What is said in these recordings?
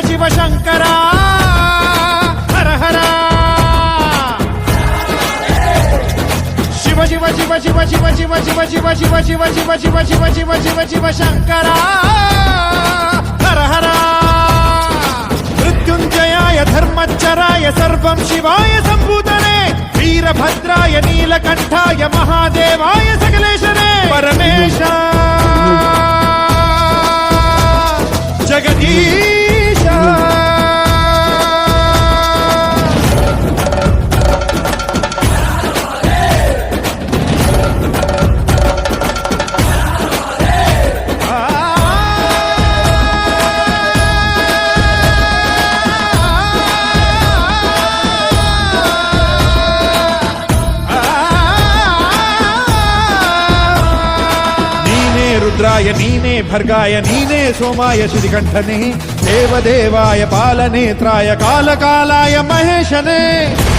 ಶಿವ ಶಂಕರ ಹರ ಹರ ಶಿವ ಶಿವ ಶಿವ ಶಿವ ಶಿವ ಶಿವ ಶಿವ ಶಿವ ಶಿವ ಶಿವ ಶಿವ ಶಿವ ಶಿವ ಶಿವ ಶಿವ ಶಿವ ಶಂಕರ ಹರ ಹರ ಮೃತ್ಯುಂಜಯಾಯ ಧರ್ಮಚ್ಚರಾಯ ಸರ್ವಂ ಶಿವಾಯ ಸಂಭೂತನೆ ವೀರಭದ್ರಾಯ ನೀಲಕಂಠಾಯ ಮಹಾದೇವಾಯ ಸಕಲೇಶನೇ ಪರಮೇಶ ಜಗದೀಶ ರುದ್ರಾಯ ನೀನೇ ಭರ್ಗಾಯ ನೀನೇ ಸೋಮಾಯ ಶ್ರೀಕಂಠನೇ ದೇವದೇವಾಯ ಪಾಲನೇತ್ರಾಯ ಕಾಲಕಾಲಾಯ ಮಹೇಶನೇ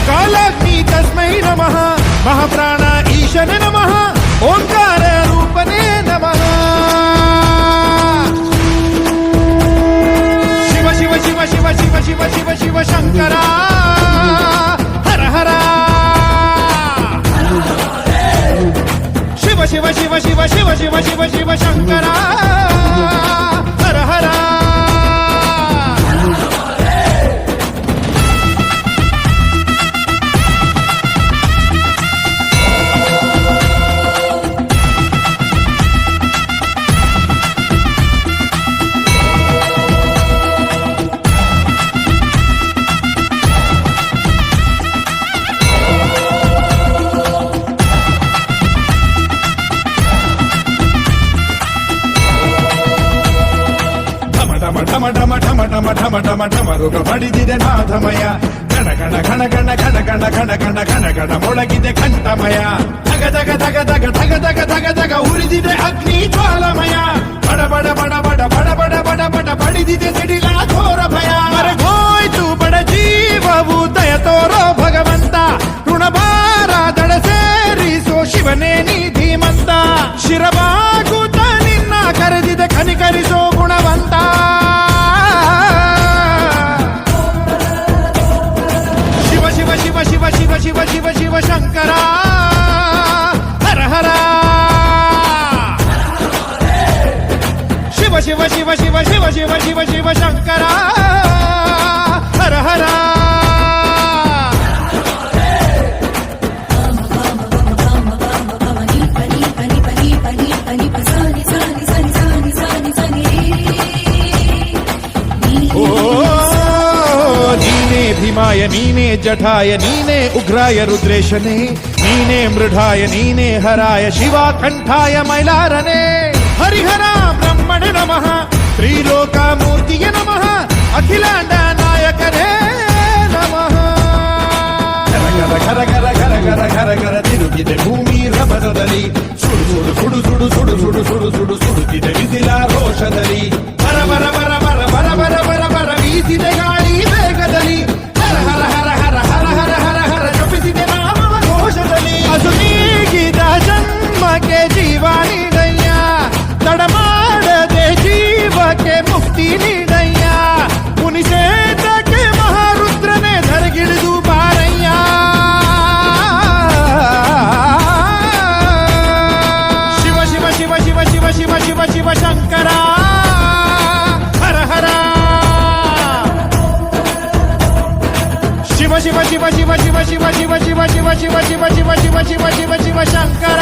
ಕಾಲಾಗ್ನಿ ತಸ್ಮೈ ನಮಃ ಮಹಾಪ್ರಾಣ ಈಶನೇ ನಮಃ ಓಂಕಾರ ರೂಪನೇ ನಮಃ ಶಿವ ಶಿವ ಶಿವ ಶಿವ ಶಿವ ಶಿವ ಶಿವ ಶಿವ ಶಂಕರ ಹರ ಹರ ಶಿವ ಶಿವ ಶಿವ ಶಿವ ಶಿವ ಶಿವ ಶಿವ ಶಿವ ಶಂಕರ ಹರ ಹರ ಢಮ ಢಮ ಢಮ ಢಮ ಢಮ ಢಮ ಢಮರುಗ ಬಡಿದಿದೆ ನಾಥಮಯ ಗಣ ಗಣ ಘಣ ಗಣ ಘಣ ಗಣ ಘಣ ಗಣ ಘಣ ಗಣ ಮೊಳಗಿದೆ ಕಂಠಮಯ ಧಗ ಧಗ ಧಗ ಧಗ ಧಗ ಧಗ ಧಗ ಧಗ ಉರಿದಿದೆ ಅಗ್ನಿ ಜ್ವಾಲಮಯ ಬಡ ಬಡ ಬಡ ಬಡ ಬಡ ಬಡ ಬಡ ಬಡ ಬಡಿದಿದೆ ಸಿಡಿಲ ಘೋರ ಭಯ ಮರಗೋಯ್ತು ಬಡ ಜೀವವು ದಯ ತೋರೋ ಭಗವಂತ ಋಣಭಾರ ದಡ ಸೇರಿಸೋ ಶಿವನೇ ನೀ ಧೀಮಂತ ಶಿರಬಾಗುತ್ತ ನಿನ್ನ ಕರೆದಿದೆ ಕನಿಕರಿಸೋ ಗುಣವಂತ ಶಿವ ಶಿವ ಶಿವ ಶಿವ ಶಿವ ಶಿವ ಶಿವ ಶಂಕರ ಹರ ಹರ ಶಿವ ಶಿವ ಶಿವ ಶಿವ ಶಿವ ಶಿವ ಶಿವ ಶಿವ ಶಂಕರ ಹರ ಹರ ಭೀಮಾಯ ನೀನೇ ಜಠಾಯ ನೀನೇ ಉಗ್ರಾಯ ರುದ್ರೇಶನೇ ನೀನೇ ಮೃಢಾಯ ನೀನೇ ಹರಾಯ ಶಿವ ಕಂಠಾಯ ಮೈಲಾರನೇ ಹರಿಹರ ಬ್ರಹ್ಮಣೆ ನಮಃ ತ್ರಿಲೋಕ ಮೂರ್ತಿಯ ನಮಃ ಅಖಿಲಾಂಡ ನಾಯಕರೇ ನಮಃ ಗರ ಗರ ಗರ ಗರ ಗರ ಗರ ಗರ ತಿರುಗಿದೆ ಭೂಮಿ ರಭಸದಲ್ಲಿ ಸುಡು ಸುಡು ಸುಡು ಸುಡು ಸುಡು ಸುಡು ಸುಡು ಸುಡು ಸುಡುತ್ತಿದೆ ಬಿಸಿಲ ರೋಷದಲ್ಲಿ ಬರ ಬರ ಬರ ಬರ ಬರ ಬರ ಬರ ಬರ ಬೀಸಿದೆ ಗಾಳಿ ವೇಗದಲ್ಲಿ ಹರ ಹರ ಹರ ಹರ ಹರ ಹರ ಹರ ಹರ ಜಪಿಸಿದೆ ನಾಮ ಘೋಷದಲ್ಲಿ ಅದು ನೀಗಿದ ಜನ್ಮಕ್ಕೆ ಜೀವ ನೀಡಯ್ಯ ತಡ ಮಾಡದೆ ಜೀವಕ್ಕೆ ಮುಕ್ತಿ ನೀಡಯ್ಯ ಮುನಿಸೇತಕ್ಕೆ ಮಹಾರುದ್ರನೇ ಧರಗಿಳಿದು ಬಾರಯ್ಯ ಶಿವ ಶಿವ ಶಿವ ಶಿವ ಶಿವ ಶಿವ ಶಿವ ಶಿವ ಶಂಕರ ಹರ ಹರ ಶಿವ ಶಿವ ಶಿವ ಶಿವ ಶಿವ ಶಿವ ಶಿವ ಶಿವ ಶಿವ ಶಿವ ಶಿವ ಶಿವ ಶಿವ ಶಿವ ಶಿವ ಶಿವ ಶಂಕರ